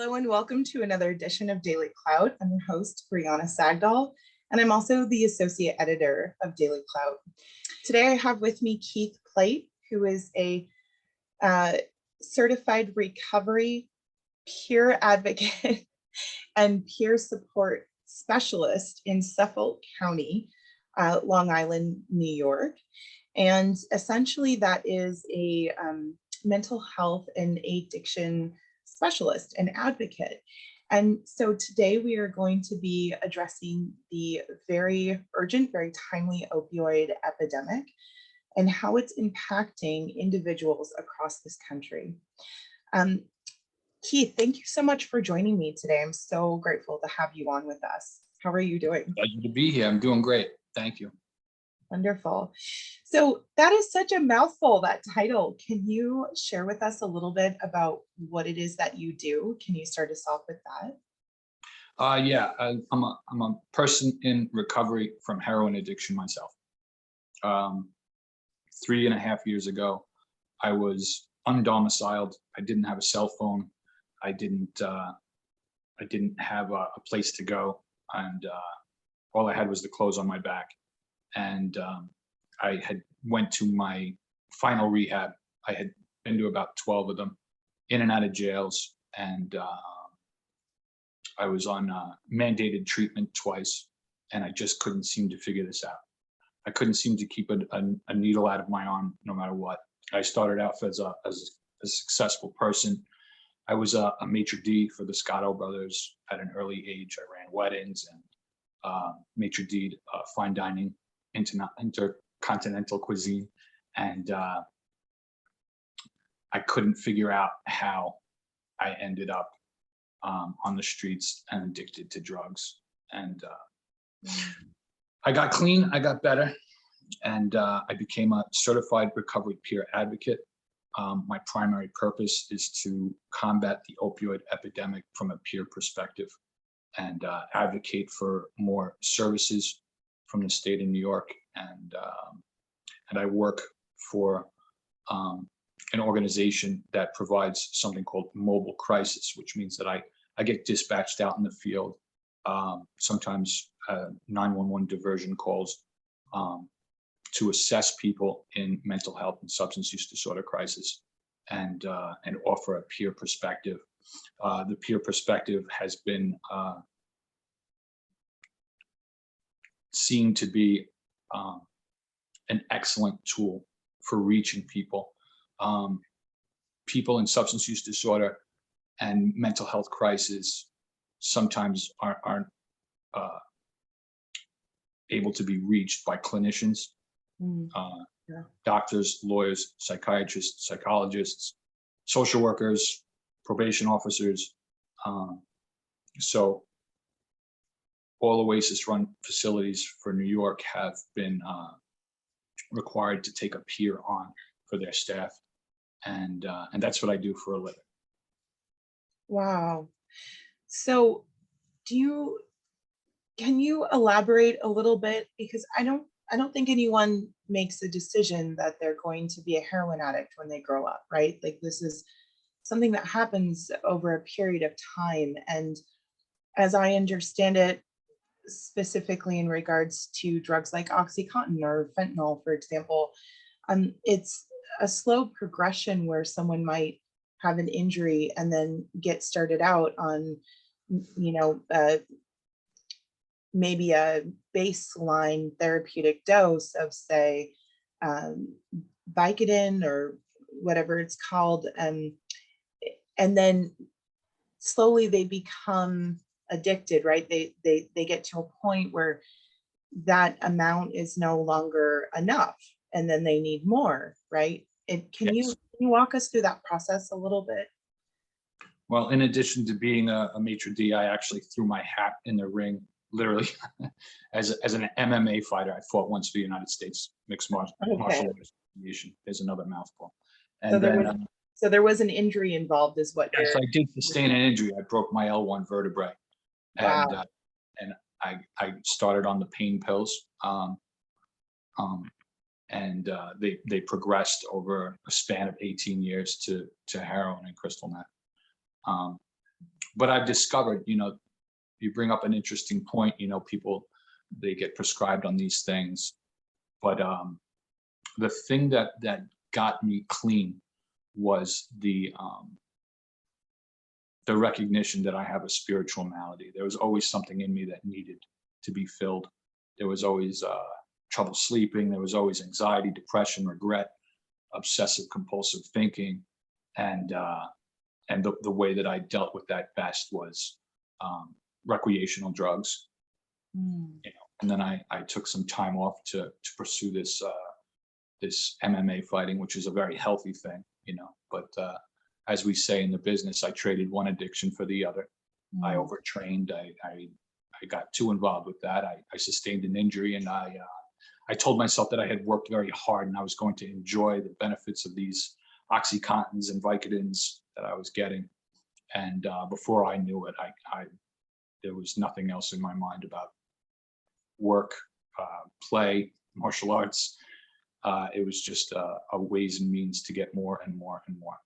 Hello and welcome to another edition of Daily Clout. I'm your host, Breeauna Sagdal, and I'm also the associate editor of Daily Clout. Today I have with me Keith Plate, who is a certified recovery peer advocate and peer support specialist in Suffolk County, Long Island, New York. And essentially that is a mental health and addiction specialist and advocate. And so today we are going to be addressing the very urgent, very timely opioid epidemic and how it's impacting individuals across this country. Keith, thank you so much for joining me today. I'm so grateful to have you on with us. How are you doing? Pleasure to be here. I'm doing great. Thank you. Wonderful. So that is such a mouthful, that title. Can you share with us a little bit about what it is that you do? Can you start us off with that? Yeah, I'm a person in recovery from heroin addiction myself. 3.5 years ago, I was undomiciled. I didn't have a cell phone. I didn't have a place to go, and all I had was the clothes on my back. And I had went to my final rehab. I had been to about 12 of them, in and out of jails, and I was on mandated treatment twice, and I just couldn't seem to figure this out. I couldn't seem to keep a needle out of my arm, no matter what. I started out as a successful person. I was a maitre d' for the Sagdal brothers at an early age. I ran weddings and maitre d' fine dining, intercontinental cuisine, and I couldn't figure out how I ended up on the streets and addicted to drugs. And I got clean, I got better, and I became a certified recovery peer advocate. My primary purpose is to combat the opioid epidemic from a peer perspective and advocate for more services from the state of New York. And I work for an organization that provides something called mobile crisis, which means that I get dispatched out in the field, sometimes 911 diversion calls, to assess people in mental health and substance use disorder crisis, and offer a peer perspective. The peer perspective has been seen to be an excellent tool for reaching people. People in substance use disorder and mental health crisis sometimes aren't able to be reached by clinicians, doctors, lawyers, psychiatrists, psychologists, social workers, probation officers. So all Oasis-run facilities for New York have been required to take a peer on for their staff, and that's what I do for a living. Wow. So can you elaborate a little bit? Because I don't think anyone makes a decision that they're going to be a heroin addict when they grow up, right? Like, this is something that happens over a period of time. And as I understand it, specifically in regards to drugs like Oxycontin or fentanyl, for example, it's a slow progression where someone might have an injury and then get started out on, maybe a baseline therapeutic dose of, say, Vicodin or whatever it's called, and then slowly they become addicted, right? They get to a point where that amount is no longer enough, and then they need more, right? And can you walk us through that process a little bit? Well, in addition to being a maitre d', I actually threw my hat in the ring, literally, as an MMA fighter. I fought once for the United States Mixed Martial Arts Association. There's another mouthful. And so there was an injury involved, is what? Yes, I did sustain an injury. I broke my L1 vertebrae. Wow. And I started on the pain pills, and they progressed over a span of 18 years to heroin and crystal meth. but I've discovered, you bring up an interesting point, people, they get prescribed on these things, but the thing that got me clean was the recognition that I have a spiritual malady. There was always something in me that needed to be filled. There was always trouble sleeping. There was always anxiety, depression, regret, obsessive compulsive thinking, and the way that I dealt with that best was recreational drugs. And then I took some time off to pursue this MMA fighting, which is a very healthy thing, but as we say in the business, I traded one addiction for the other. I overtrained. I got too involved with that. I sustained an injury, and I told myself that I had worked very hard and I was going to enjoy the benefits of these Oxycontins and Vicodins that I was getting. And before I knew it, there was nothing else in my mind about work, play, martial arts. It was just a ways and means to get more and more and more.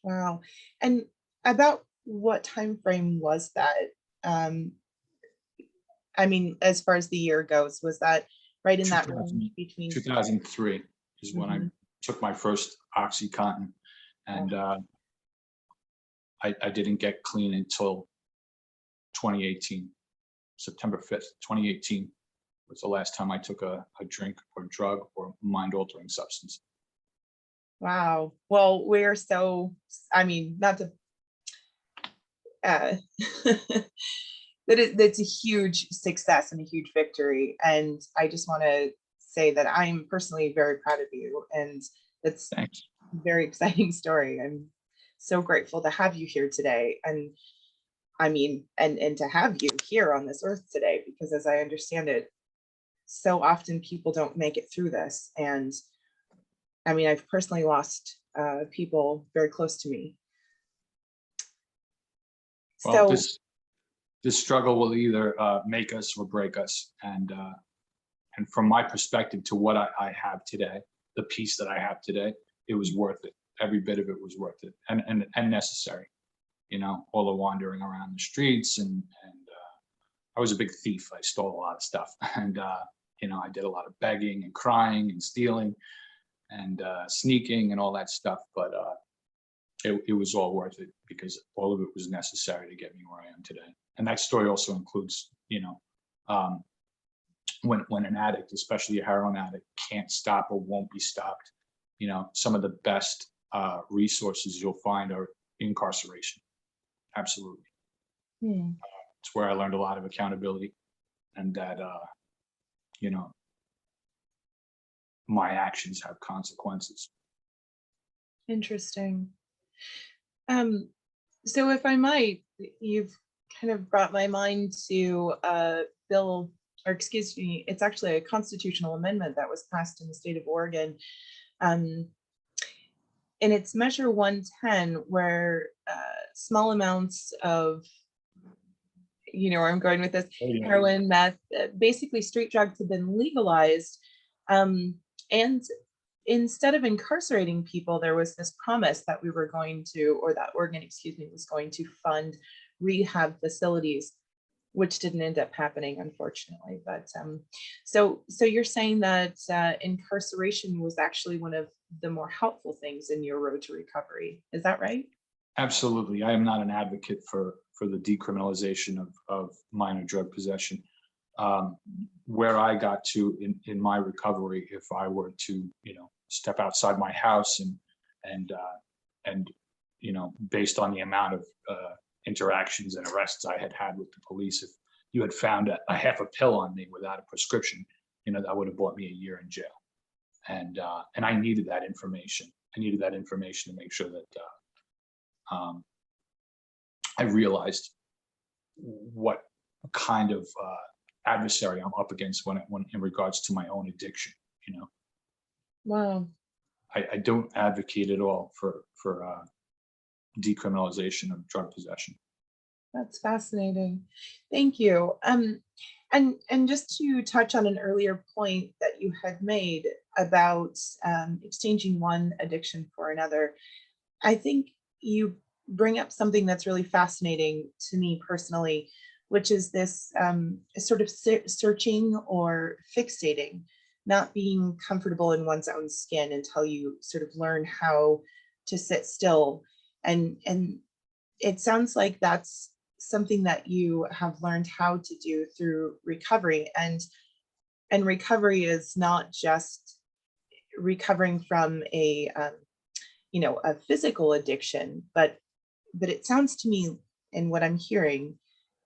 Wow. And about what time frame was that? I mean, as far as the year goes, was that right in that range between 2003 is when I took my first Oxycontin, and I didn't get clean until 2018. September 5th, 2018 was the last time I took a drink or drug or mind-altering substance. Wow. Well, we're so, I mean, not to, that's a huge success and a huge victory. And I just want to say that I'm personally very proud of you. And it's a very exciting story. I'm so grateful to have you here today. And I mean, and to have you here on this earth today, because as I understand it, so often people don't make it through this. And I mean, I've personally lost people very close to me. Well, so this struggle will either make us or break us. And from my perspective to what I have today, the peace that I have today, it was worth it. Every bit of it was worth it and necessary. All the wandering around the streets and I was a big thief. I stole a lot of stuff, and I did a lot of begging and crying and stealing and sneaking and all that stuff. But it was all worth it because all of it was necessary to get me where I am today. And that story also includes, when an addict, especially a heroin addict, can't stop or won't be stopped, some of the best resources you'll find are incarceration. Absolutely. It's where I learned a lot of accountability, and that, my actions have consequences. Interesting. So if I might, you've kind of brought my mind to a bill, or excuse me, it's actually a constitutional amendment that was passed in the state of Oregon. And it's Measure 110, where small amounts of, where I'm going with this, heroin, meth, basically street drugs have been legalized. And instead of incarcerating people, there was this promise that we were going to, or that Oregon, was going to fund rehab facilities, which didn't end up happening, unfortunately. But so you're saying that incarceration was actually one of the more helpful things in your road to recovery. Is that right? Absolutely. I am not an advocate for the decriminalization of minor drug possession. Where I got to in my recovery, if I were to, step outside my house and based on the amount of interactions and arrests I had with the police, if you had found a half a pill on me without a prescription, that would have bought me a year in jail. And I needed that information. I needed that information to make sure that I realized what kind of adversary I'm up against when in regards to my own addiction. Wow. I don't advocate at all for decriminalization of drug possession. That's fascinating. Thank you. And just to touch on an earlier point that you had made about exchanging one addiction for another, I think you bring up something that's really fascinating to me personally, which is this sort of searching or fixating, not being comfortable in one's own skin until you sort of learn how to sit still. And it sounds like that's something that you have learned how to do through recovery. And recovery is not just recovering from a a physical addiction, but it sounds to me, and what I'm hearing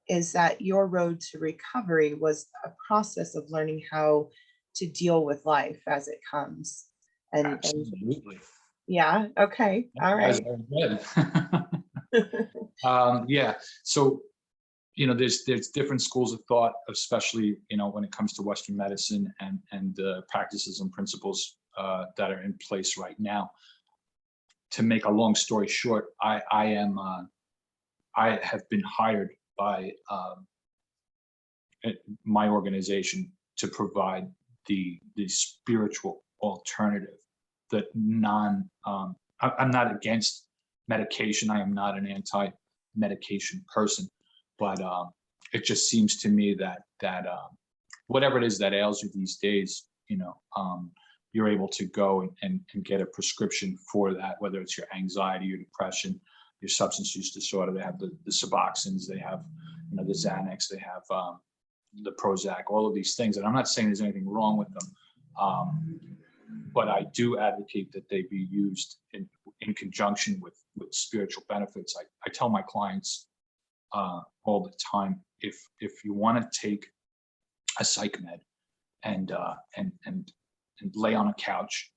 is that your road to recovery was a process of learning how to deal with life as it comes. And Absolutely. yeah, okay, all That's right. very good. Yeah. So, there's different schools of thought, especially, when it comes to Western medicine and the practices and principles that are in place right now. To make a long story short, I have been hired by my organization to provide the spiritual alternative, that I'm not against medication. I am not an anti-medication person, but it just seems to me that whatever it is that ails you these days, you're able to go and get a prescription for that, whether it's your anxiety, your depression, your substance use disorder. They have the Suboxones, they have the Xanax, they have the Prozac, all of these things. And I'm not saying there's anything wrong with them, but I do advocate that they be used in conjunction with spiritual benefits. I tell my clients all the time, if you want to take a psych med and lay on a couch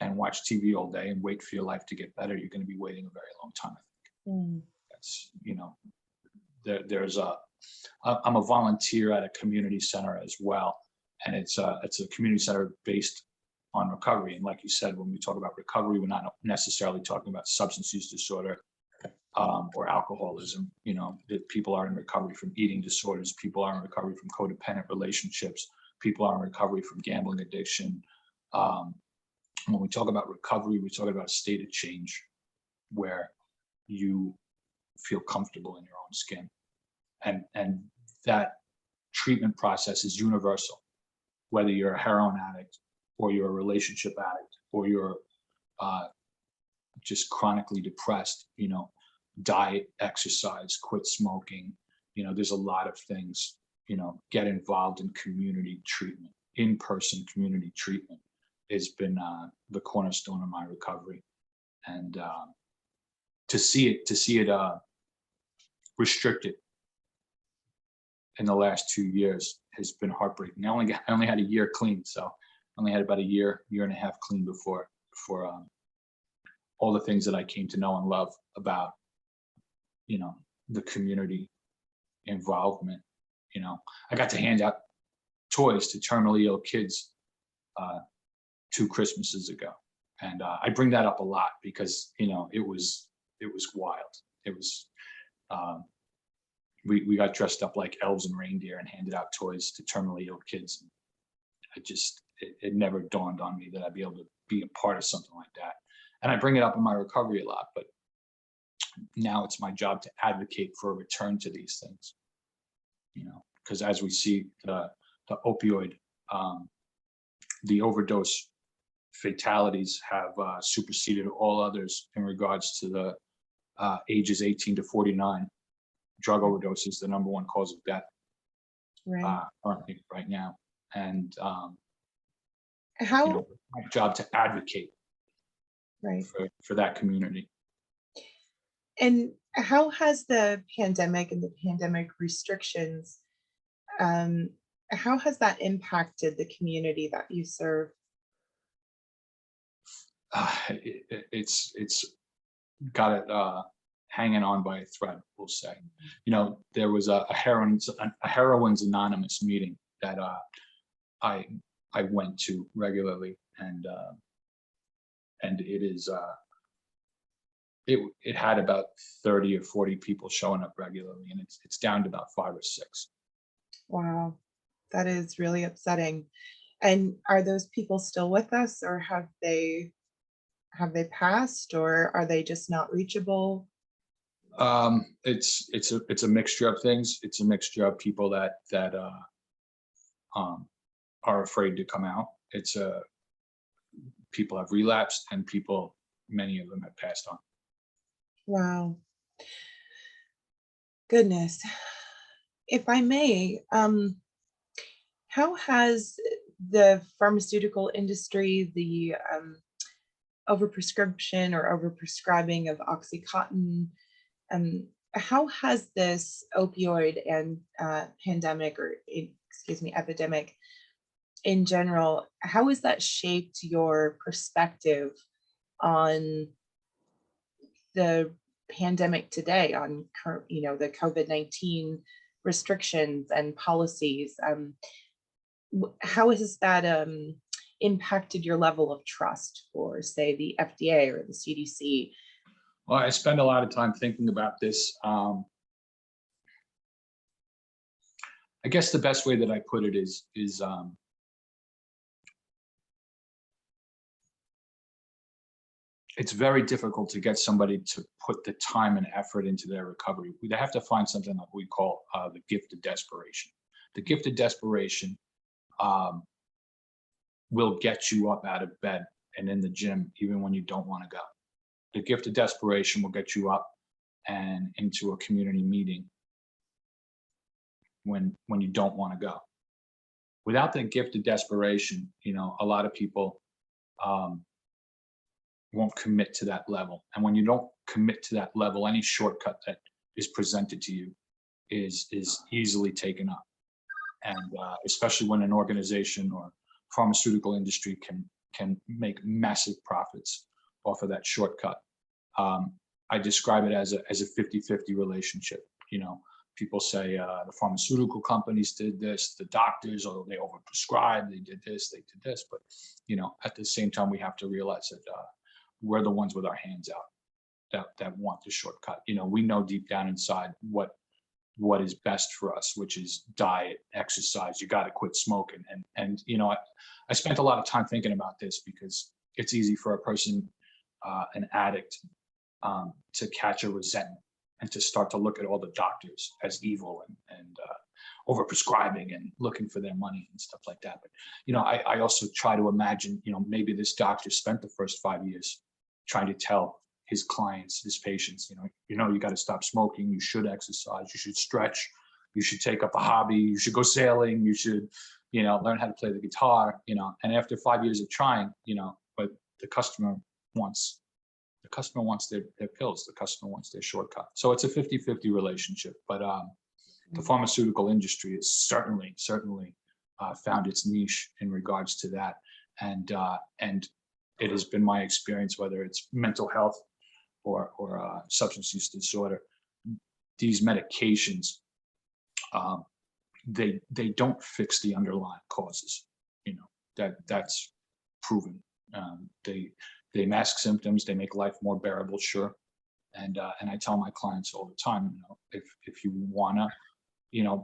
and watch TV all day and wait for your life to get better, you're going to be waiting a very long time. I think that's, there's I'm a volunteer at a community center as well, and it's a community center based on recovery. And like you said, when we talk about recovery, we're not necessarily talking about substance use disorder or alcoholism. That people are in recovery from eating disorders, people are in recovery from codependent relationships, people are in recovery from gambling addiction. When we talk about recovery, we talk about a state of change where you feel comfortable in your own skin. And that treatment process is universal, whether you're a heroin addict or you're a relationship addict or you're just chronically depressed. Diet, exercise, quit smoking. There's a lot of things. Get involved in community treatment. In-person community treatment has been the cornerstone of my recovery, and to see it restricted in the last 2 years has been heartbreaking. I only had a year clean, so I only had about a year and a half clean before all the things that I came to know and love about the community involvement. I got to hand out toys to terminally ill kids 2 Christmases ago, and I bring that up a lot because it was wild. It was we got dressed up like elves and reindeer and handed out toys to terminally ill kids. It never dawned on me that I'd be able to be a part of something like that. And I bring it up in my recovery a lot, but now it's my job to advocate for a return to these things. Because as we see the opioid, the overdose fatalities have superseded all others in regards to the ages 18 to 49. Drug overdose is the #1 cause of death currently right now. And How my job to advocate for that community. And how has the pandemic and the pandemic restrictions, how has that impacted the community that you serve? It's got it hanging on by a thread, we'll say. There was a Heroines Anonymous meeting that I went to regularly, and it is it had about 30 or 40 people showing up regularly, and it's down to about 5 or 6. Wow, that is really upsetting. And are those people still with us, or have they passed, or are they just not reachable? It's a mixture of things. It's a mixture of people that are afraid to come out. It's people have relapsed, and people, many of them have passed on. Wow. Goodness. If I may, how has the pharmaceutical industry, the overprescription or overprescribing of Oxycontin, how has this opioid and pandemic, or excuse me, epidemic in general, how has that shaped your perspective on the pandemic today, on the COVID-19 restrictions and policies? How has that impacted your level of trust for, say, the FDA or the CDC? Well, I spend a lot of time thinking about this. I guess the best way that I put it is it's very difficult to get somebody to put the time and effort into their recovery. They have to find something that we call the gift of desperation. The gift of desperation will get you up out of bed and in the gym even when you don't want to go. The gift of desperation will get you up and into a community meeting when you don't want to go. Without the gift of desperation, a lot of people won't commit to that level. And when you don't commit to that level, any shortcut that is presented to you is easily taken up. And especially when an organization or pharmaceutical industry can make massive profits off of that shortcut. I describe it as a 50-50 relationship. People say the pharmaceutical companies did this, the doctors, or they overprescribed, they did this, they did this. But at the same time, we have to realize that we're the ones with our hands out that want the shortcut. We know deep down inside what is best for us, which is diet, exercise. You got to quit smoking. And I spent a lot of time thinking about this because it's easy for a person, an addict, to catch a resentment and to start to look at all the doctors as evil and overprescribing and looking for their money and stuff like that. But I also try to imagine, maybe this doctor spent the first 5 years trying to tell his clients, his patients, you got to stop smoking, you should exercise, you should stretch, you should take up a hobby, you should go sailing, you should, learn how to play the guitar, and after 5 years of trying, but the customer wants their pills, the customer wants their shortcut. So it's a 50-50 relationship, but the pharmaceutical industry has certainly found its niche in regards to that. And it has been my experience, whether it's mental health or substance use disorder, these medications, they don't fix the underlying causes. That's proven. They mask symptoms, they make life more bearable, sure. And I tell my clients all the time, if you wanna,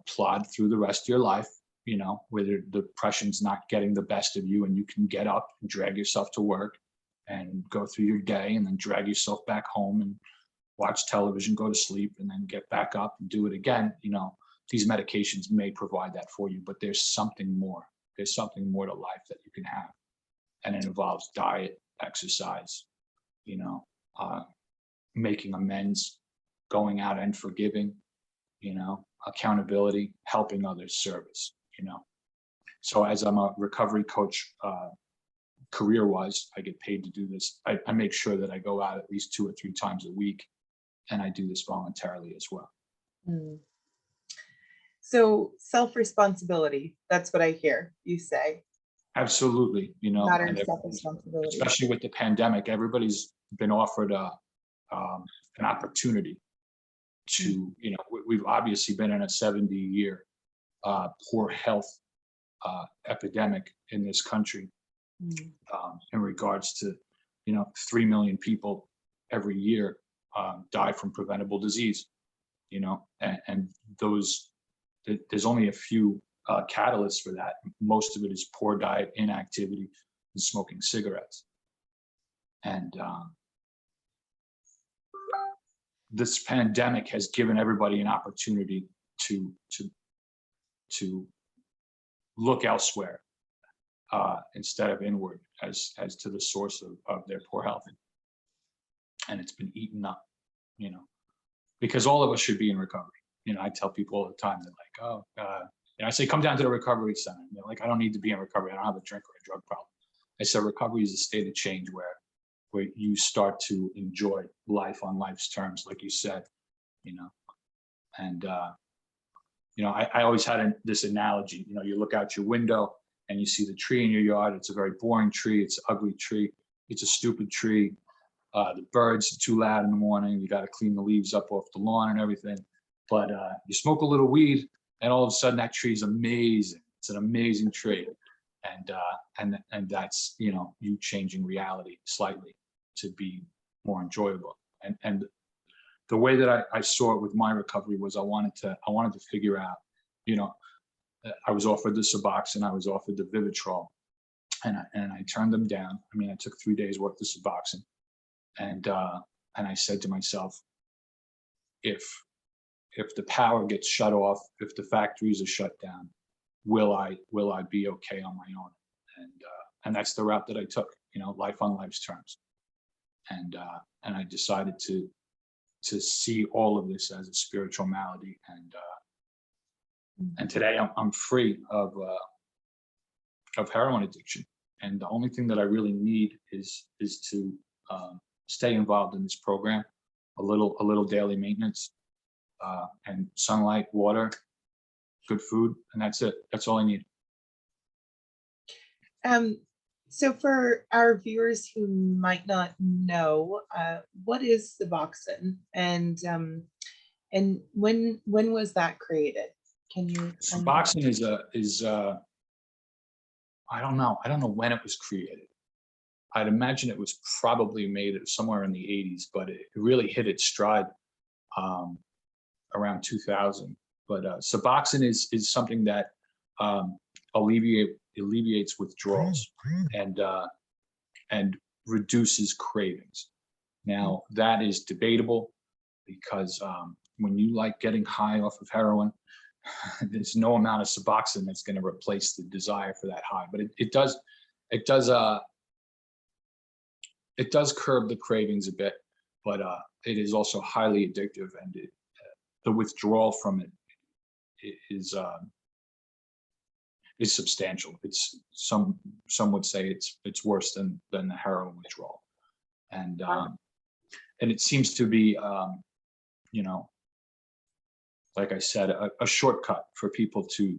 plod through the rest of your life, where the depression's not getting the best of you, and you can get up and drag yourself to work and go through your day and then drag yourself back home and watch television, go to sleep, and then get back up and do it again. These medications may provide that for you, but there's something more. There's something more to life that you can have. And it involves diet, exercise, making amends, going out and forgiving, accountability, helping others, service, So as I'm a recovery coach, career-wise, I get paid to do this. I make sure that I go out at least 2 or 3 times a week, and I do this voluntarily as well. Mm. So self-responsibility, that's what I hear you say. Absolutely, Matter and of self-responsibility. especially with the pandemic, everybody's been offered an opportunity to, we've obviously been in a 70-year poor health epidemic in this country, in regards to, 3 million people every year die from preventable disease, and there's only a few catalysts for that. Most of it is poor diet, inactivity, and smoking cigarettes. And this pandemic has given everybody an opportunity to look elsewhere instead of inward as to the source of their poor health. And it's been eaten up, you know, because all of us should be in recovery. You know, I tell people all the time, they're like, oh, and I say, come down to the recovery center. And they're like, I don't need to be in recovery. I don't have a drink or a drug problem. I said, recovery is a state of change where you start to enjoy life on life's terms, like you said, you know. And, you know, I always had this analogy, you know, you look out your window and you see the tree in your yard. It's a very boring tree. It's an ugly tree. It's a stupid tree. The birds are too loud in the morning. You got to clean the leaves up off the lawn and everything. But you smoke a little weed and all of a sudden that tree is amazing. It's an amazing tree. And that's, you know, you changing reality slightly to be more enjoyable. And the way that I saw it with my recovery was I wanted to figure out, you know, I was offered the Suboxone, I was offered the Vivitrol, and I turned them down. I mean, I took 3 days worth of Suboxone, and I said to myself, if the power gets shut off, if the factories are shut down, will I be okay on my own? And that's the route that I took, you know, life on life's terms. And I decided to see all of this as a spiritual malady, and today I'm free of heroin addiction. And the only thing that I really need is to stay involved in this program, a little daily maintenance, and sunlight, water, good food, and that's it. That's all I need. So for our viewers who might not know, what is Suboxone, and when was that created? Can you? Suboxone is I don't know when it was created. I'd imagine it was probably made somewhere in the 80s, but it really hit its stride around 2000. But Suboxone is something that alleviates withdrawals and reduces cravings. Now that is debatable because when you like getting high off of heroin, there's no amount of Suboxone that's going to replace the desire for that high. But it does curb the cravings a bit, but it is also highly addictive, and the withdrawal from it is substantial. It's some would say it's worse than the heroin withdrawal, and it seems to be you know, like I said, a shortcut for people to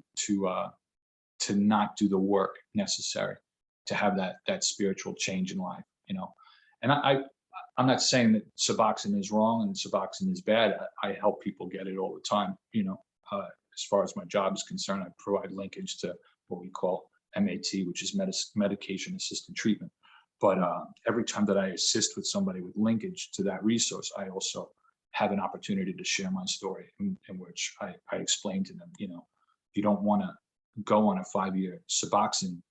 not do the work necessary to have that spiritual change in life, you know. And I'm not saying that Suboxone is wrong and Suboxone is bad. I help people get it all the time, you know. As far as my job is concerned, I provide linkage to what we call MAT, which is medication assisted treatment. But every time that I assist with somebody with linkage to that resource, I also have an opportunity to share my story in which I explain to them, you know, you don't want to go on a 5-year Suboxone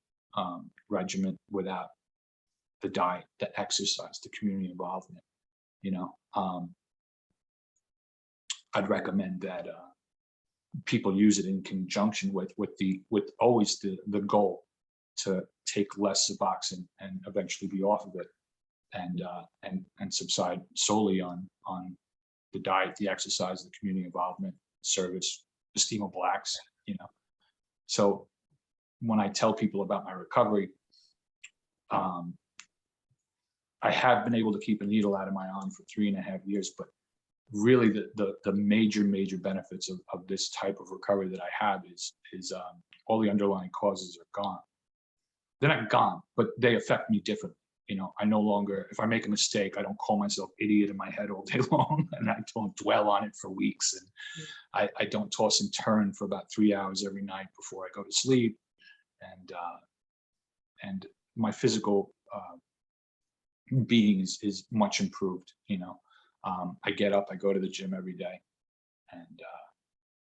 regimen without the diet, the exercise, the community involvement, you know. I'd recommend that people use it in conjunction with always the goal to take less Suboxone and eventually be off of it, and subside solely on the diet, the exercise, the community involvement, service, esteem of Blacks, you know. So when I tell people about my recovery, I have been able to keep a needle out of my arm for 3.5 years, but really the major benefits of this type of recovery that I have is all the underlying causes are gone. They're not gone, but they affect me differently. You know, I no longer, if I make a mistake, I don't call myself idiot in my head all day long, and I don't dwell on it for weeks. And I don't toss and turn for about 3 hours every night before I go to sleep. And my physical being is much improved. You know, I get up, I go to the gym every day, and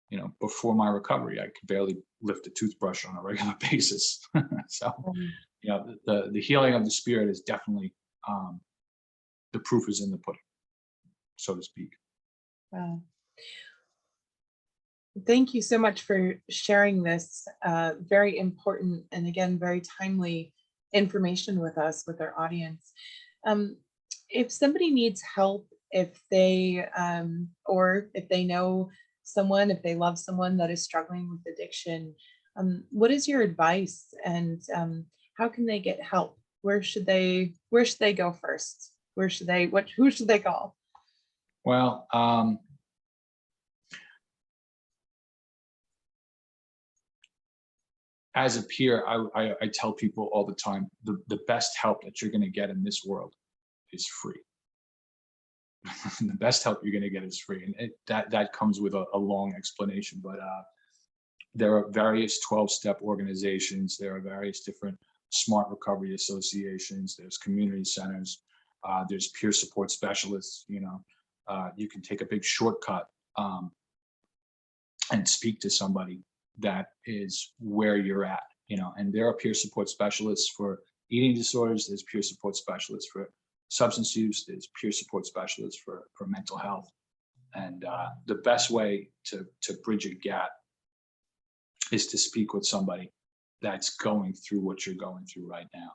you know, before my recovery, I could barely lift a toothbrush on a regular basis. So, you know, the healing of the spirit is definitely, the proof is in the pudding, so to speak. Wow. Thank you so much for sharing this very important and again, very timely information with us, with our audience. Um, if somebody needs help, if they, or if they know someone, if they love someone that is struggling with addiction, what is your advice, and how can they get help? Where should they go first? Who should they call? Well, as a peer, I tell people all the time, the best help that you're going to get in this world is free. The best help you're going to get is free, and that comes with a long explanation. But there are various 12-step organizations. There are various different smart recovery associations. There's community centers. There's peer support specialists. You can take a big shortcut and speak to somebody that is where you're at. And there are peer support specialists for eating disorders. There's peer support specialists for substance use. There's peer support specialists for mental health. And the best way to bridge a gap is to speak with somebody that's going through what you're going through right now.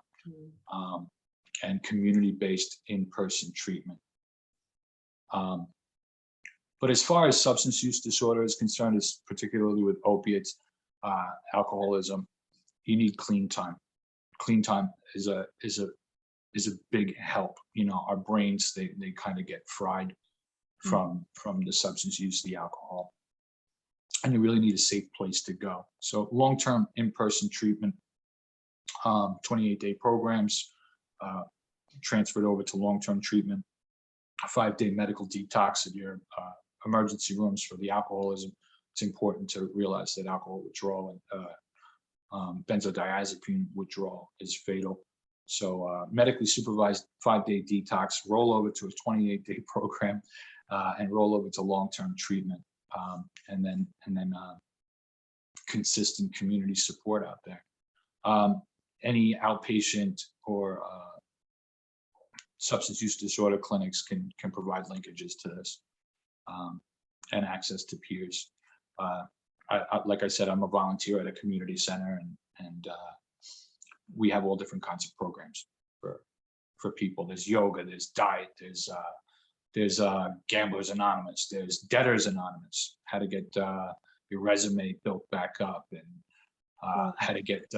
And community-based in-person treatment. But as far as substance use disorder is concerned, is particularly with opiates, alcoholism, you need clean time. Clean time is a big help. Our brains, they kind of get fried from the substance use, the alcohol, and you really need a safe place to go. So long-term in-person treatment, 28-day programs, transferred over to long-term treatment, a 5-day medical detox at your emergency rooms for the alcoholism. It's important to realize that alcohol withdrawal and benzodiazepine withdrawal is fatal. So medically supervised 5-day detox, roll over to a 28-day program, and roll over to long-term treatment, and then consistent community support out there. Any outpatient or substance use disorder clinics can provide linkages to this, and access to peers. Like I said, I'm a volunteer at a community center, and we have all different kinds of programs for people. There's yoga, there's diet, there's Gamblers Anonymous, there's Debtors Anonymous, how to get your resume built back up, and how to get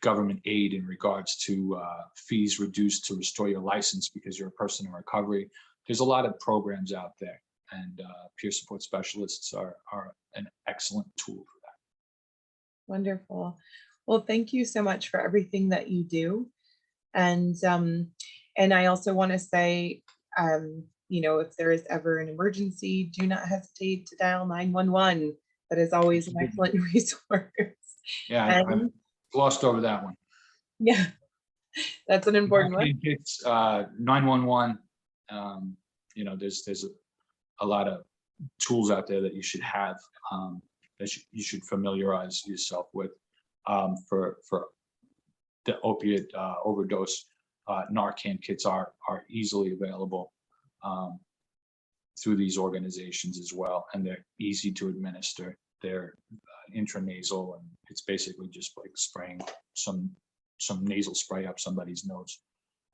government aid in regards to fees reduced to restore your license because you're a person in recovery. There's a lot of programs out there, and peer support specialists are an excellent tool for that. Wonderful. Well, thank you so much for everything that you do. And I also want to say, if there is ever an emergency, do not hesitate to dial 911. That is always an excellent resource. Yeah, I glossed over that one. Yeah, that's an important one. It's 911. There's a lot of tools out there that you should have, that you should familiarize yourself with. For the opiate overdose, Narcan kits are easily available through these organizations as well, and they're easy to administer. They're intranasal, and it's basically just like spraying some nasal spray up somebody's nose.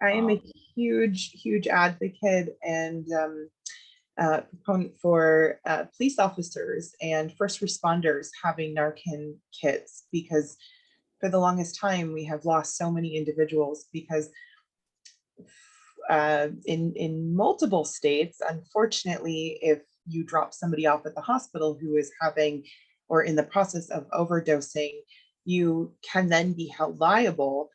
I am a huge advocate and proponent for police officers and first responders having Narcan kits, because for the longest time we have lost so many individuals because in multiple states, unfortunately, if you drop somebody off at the hospital who is having or in the process of overdosing, you can then be held liable.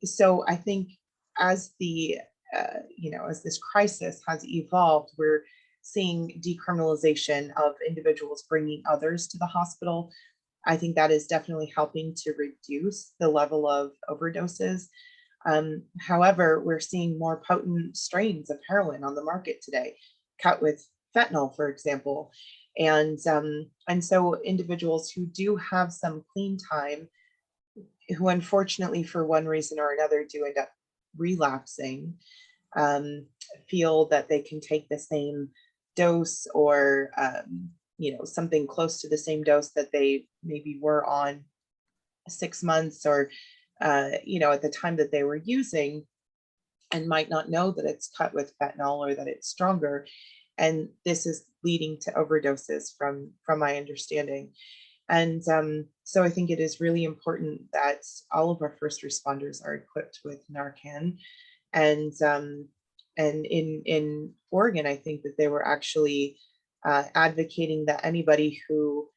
So I think as as this crisis has evolved, we're seeing decriminalization of individuals bringing others to the hospital. I think that is definitely helping to reduce the level of overdoses. However, we're seeing more potent strains of heroin on the market today, cut with fentanyl, for example. And so individuals who do have some clean time, who unfortunately for one reason or another do end up relapsing, feel that they can take the same dose or, something close to the same dose that they maybe were on 6 months or, at the time that they were using, and might not know that it's cut with fentanyl or that it's stronger. And this is leading to overdoses from my understanding. And so I think it is really important that all of our first responders are equipped with Narcan. And in Oregon, I think that they were actually advocating that anybody who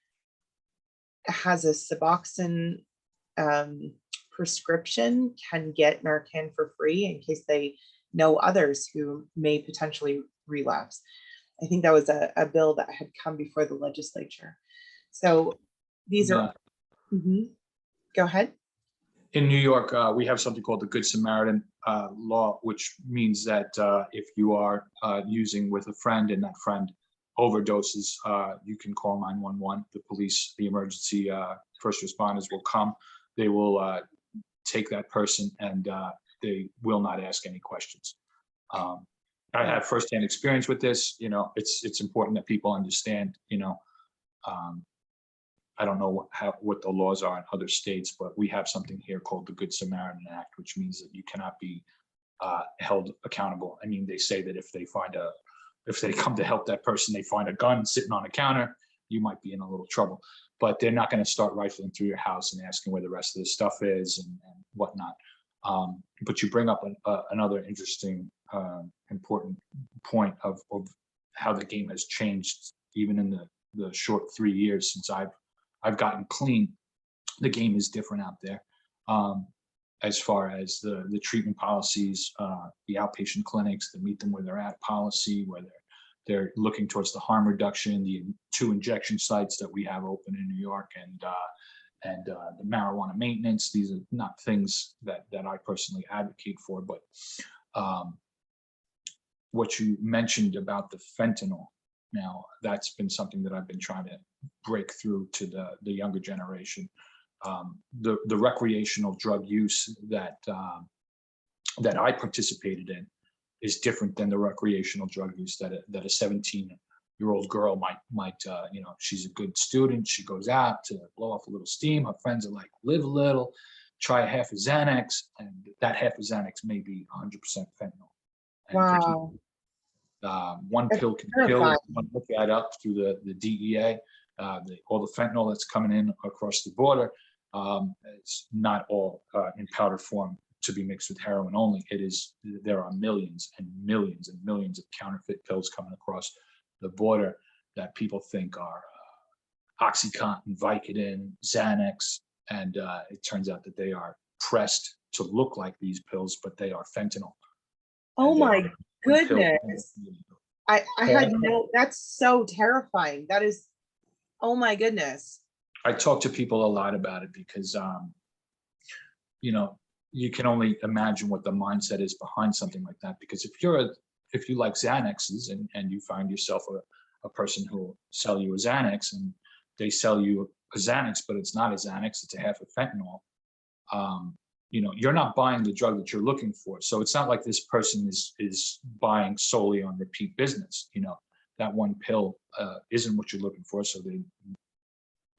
has a Suboxone prescription can get Narcan for free in case they know others who may potentially relapse. I think that was a bill that had come before the legislature. So these are, Go ahead. In New York, we have something called the Good Samaritan law, which means that if you are using with a friend and that friend overdoses, you can call 911. The police, the emergency first responders will come. They will take that person and they will not ask any questions. I have firsthand experience with this. It's important that people understand, I don't know what the laws are in other states, but we have something here called the Good Samaritan Act, which means that you cannot be held accountable. I mean, they say that if they come to help that person, they find a gun sitting on a counter, you might be in a little trouble. But they're not going to start rifling through your house and asking where the rest of the stuff is and whatnot. But you bring up another interesting, important point of how the game has changed, even in the short 3 years since I've gotten clean. The game is different out there, as far as the treatment policies, the outpatient clinics, the meet them where they're at policy, where they're looking towards the harm reduction, the 2 injection sites that we have open in New York, and the marijuana maintenance. These are not things that I personally advocate for, but what you mentioned about the fentanyl, now that's been something that I've been trying to break through to the younger generation. The recreational drug use that I participated in is different than the recreational drug use that a 17-year-old girl might she's a good student, she goes out to blow off a little steam, her friends are like, live a little, try a half a Xanax, and that half a Xanax may be 100% fentanyl. And Wow. One That's pill can terrifying. kill. You want to look that up through the DEA, all the fentanyl that's coming in across the border. It's not all in powder form to be mixed with heroin only. There are millions and millions and millions of counterfeit pills coming across the border that people think are Oxycontin, Vicodin, Xanax, and it turns out that they are pressed to look like these pills, but they are fentanyl. Oh my goodness. I had that's so terrifying. That is, oh my goodness. I talk to people a lot about it because, you can only imagine what the mindset is behind something like that. Because if you like Xanaxes and you find yourself a person who will sell you a Xanax and they sell you a Xanax, but it's not a Xanax, it's a half of fentanyl, you're not buying the drug that you're looking for. So it's not like this person is buying solely on repeat business. That one pill isn't what you're looking for. So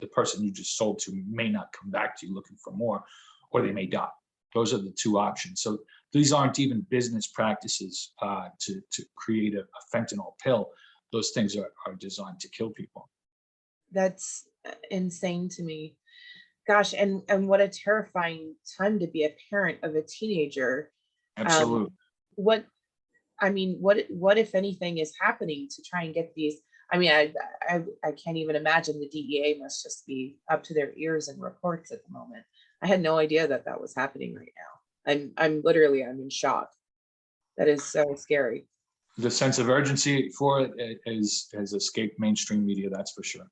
the person you just sold to may not come back to you looking for more, or they may die. Those are the 2 options. So these aren't even business practices to create a fentanyl pill. Those things are designed to kill people. That's insane to me. Gosh, and what a terrifying time to be a parent of a teenager. Absolutely. What if anything is happening to try and get these? I mean, I can't even imagine. The DEA must just be up to their ears in reports at the moment. I had no idea that was happening right now. I'm in shock. That is so scary. The sense of urgency for it has escaped mainstream media, that's for sure.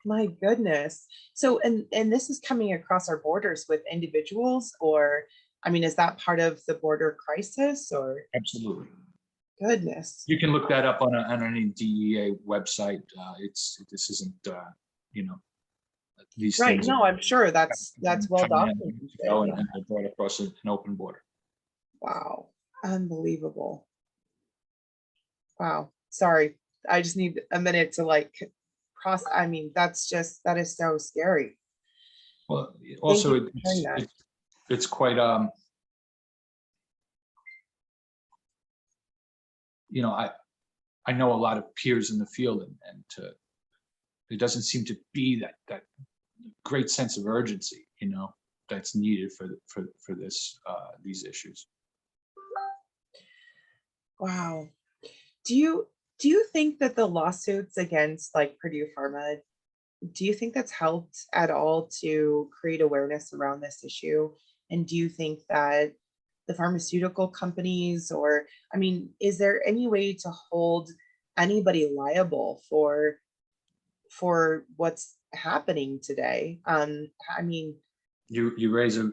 My goodness. So, and this is coming across our borders with individuals, or, is that part of the border crisis, or? Absolutely. Goodness. You can look that up on any DEA website. This isn't, these right. things. No, I'm sure that's well documented. And brought across an open border. Wow. Unbelievable. Wow. Sorry. I just need a minute to like process. I mean, that is so scary. Well, Thank also you for sharing that. it's quite you know, I know a lot of peers in the field, and there doesn't seem to be that great sense of urgency, that's needed for this these issues. Wow. Do you think that the lawsuits against like Purdue Pharma, do you think that's helped at all to create awareness around this issue? And do you think that the pharmaceutical companies, or I mean, is there any way to hold anybody liable for what's happening today? I mean, You raise a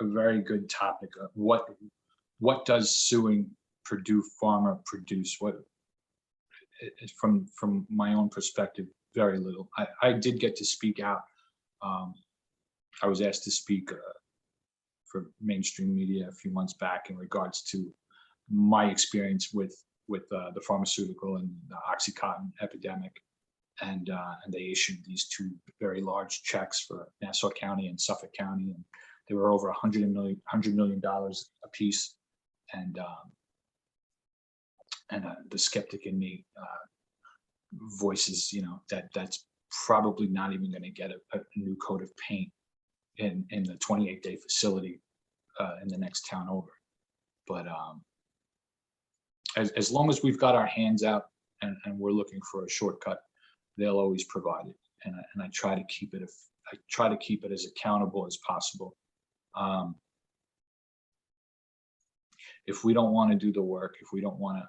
very good topic. What does suing Purdue Pharma produce? From my own perspective, very little. I did get to speak out. Um, I was asked to speak for mainstream media a few months back in regards to my experience with the pharmaceutical and the OxyContin epidemic, and they issued these two very large checks for Nassau County and Suffolk County, and they were over $100 million a piece, and the skeptic in me voices, that's probably not even going to get a new coat of paint in the 28-day facility in the next town over. But as long as we've got our hands out and we're looking for a shortcut, they'll always provide it. And I try to keep it as accountable as possible. If we don't want to do the work, if we don't want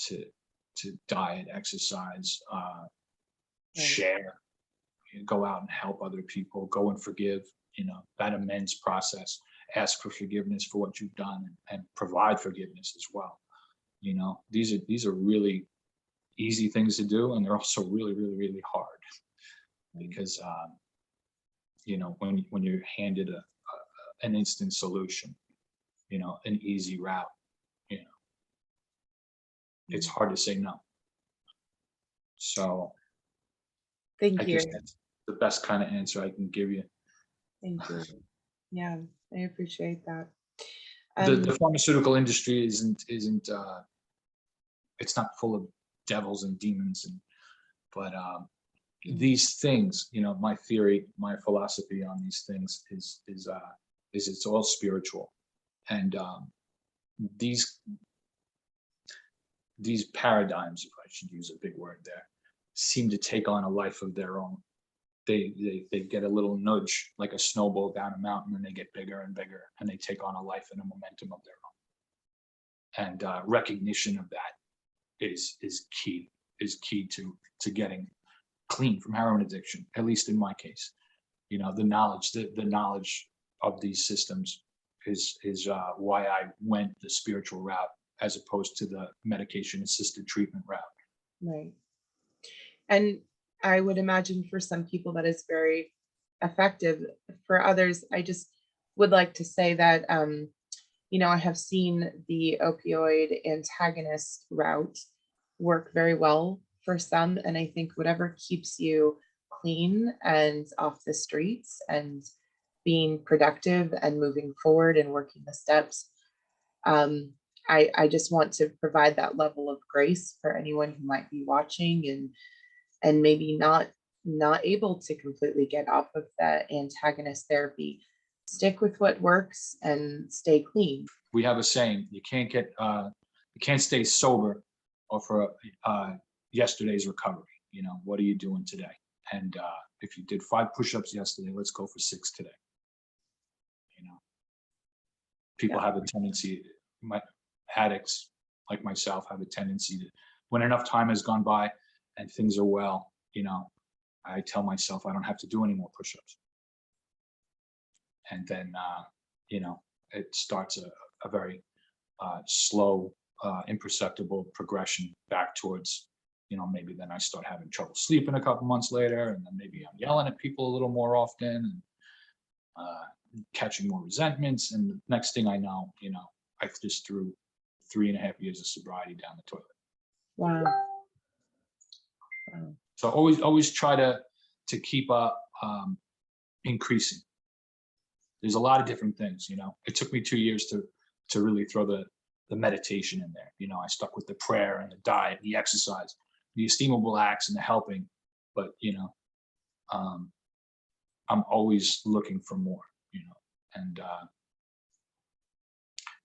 to diet, exercise, share, go out and help other people, go and forgive, that amends process, ask for forgiveness for what you've done, and provide forgiveness as well. These are really easy things to do, and they're also really, really, really hard, because when you're handed an instant solution, an easy route, it's hard to say no. So I thank you. guess that's the best kind of answer I can give you. Thank you. Yeah, I appreciate that. The pharmaceutical industry isn't it's not full of devils and demons, but these things, my theory, my philosophy on these things is it's all spiritual, and these paradigms, if I should use a big word there, seem to take on a life of their own. They get a little nudge, like a snowball down a mountain, and they get bigger and bigger, and they take on a life and a momentum of their own. And recognition of that is key to getting clean from heroin addiction, at least in my case. The knowledge of these systems is why I went the spiritual route as opposed to the medication assisted treatment route. Right. And I would imagine for some people that is very effective. For others, I just would like to say that, I have seen the opioid antagonist route work very well for some. And I think whatever keeps you clean and off the streets and being productive and moving forward and working the steps, I just want to provide that level of grace for anyone who might be watching and maybe not able to completely get off of that antagonist therapy. Stick with what works and stay clean. We have a saying: you can't stay sober or for yesterday's recovery. What are you doing today? And if you did 5 push-ups yesterday, let's go for 6 today. People have a tendency, addicts like myself have a tendency to, when enough time has gone by and things are well, I tell myself I don't have to do any more push-ups. And then, it starts a very slow, imperceptible progression back towards, maybe then I start having trouble sleeping a couple months later, and then maybe I'm yelling at people a little more often, and catching more resentments. And the next thing I know, I just threw 3.5 years of sobriety down the toilet. Wow. Wow. So always try to keep increasing. There's a lot of different things, It took me 2 years to really throw the meditation in there. I stuck with the prayer and the diet, the exercise, the esteemable acts and the helping. But, I'm always looking for more, and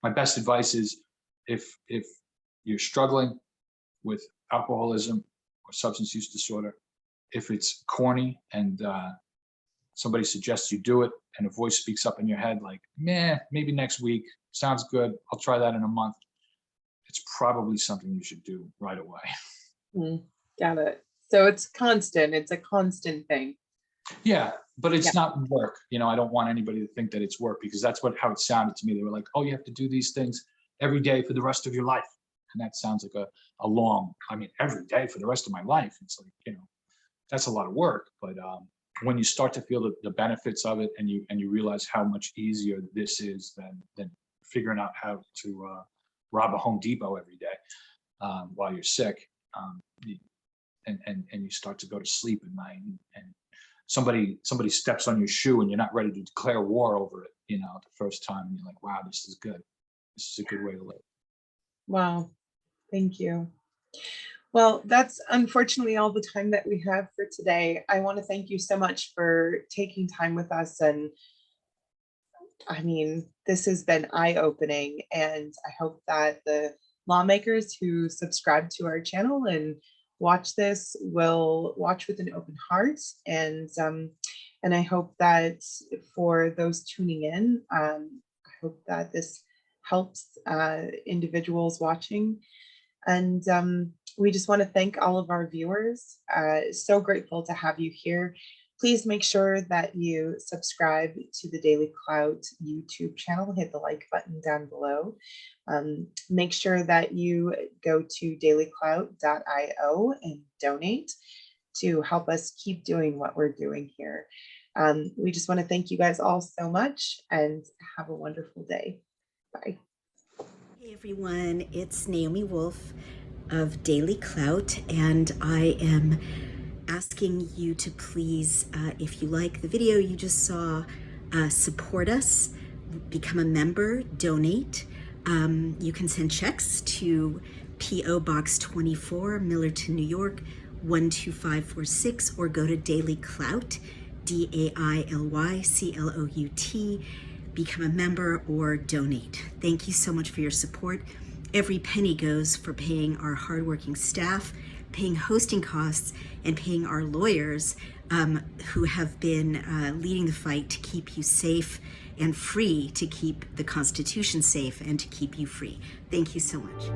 my best advice is if you're struggling with alcoholism or substance use disorder, if it's corny and somebody suggests you do it and a voice speaks up in your head like, maybe next week, sounds good, I'll try that in a month, it's probably something you should do right away. Got it. So it's constant. It's a constant thing. Yeah, but it's not work. I don't want anybody to think that it's work, because that's how it sounded to me. They were like, oh, you have to do these things every day for the rest of your life. And that sounds like a long, every day for the rest of my life. It's like, that's a lot of work. But when you start to feel the benefits of it, and you realize how much easier this is than figuring out how to rob a Home Depot every day while you're sick, and you start to go to sleep at night, and somebody steps on your shoe and you're not ready to declare war over it, the first time, and you're like, wow, this is good. This is a good way to live. Wow. Thank you. Well, that's unfortunately all the time that we have for today. I want to thank you so much for taking time with us. And this has been eye-opening, and I hope that the lawmakers who subscribe to our channel and watch this will watch with an open heart. And I hope that for those tuning in, I hope that this helps individuals watching. And we just want to thank all of our viewers. So grateful to have you here. Please make sure that you subscribe to the Daily Clout YouTube channel. Hit the like button down below. Make sure that you go to dailyclout.io and donate to help us keep doing what we're doing here. We just want to thank you guys all so much, and have a wonderful day. Bye. Hey everyone, it's Naomi Wolf of Daily Clout, and I am asking you to please, if you like the video you just saw, support us, become a member, donate. You can send checks to P.O. Box 24, Millerton, New York, 12546, or go to Daily Clout, DAILYCLOUT, become a member or donate. Thank you so much for your support. Every penny goes for paying our hardworking staff, paying hosting costs, and paying our lawyers who have been leading the fight to keep you safe and free, to keep the Constitution safe and to keep you free. Thank you so much.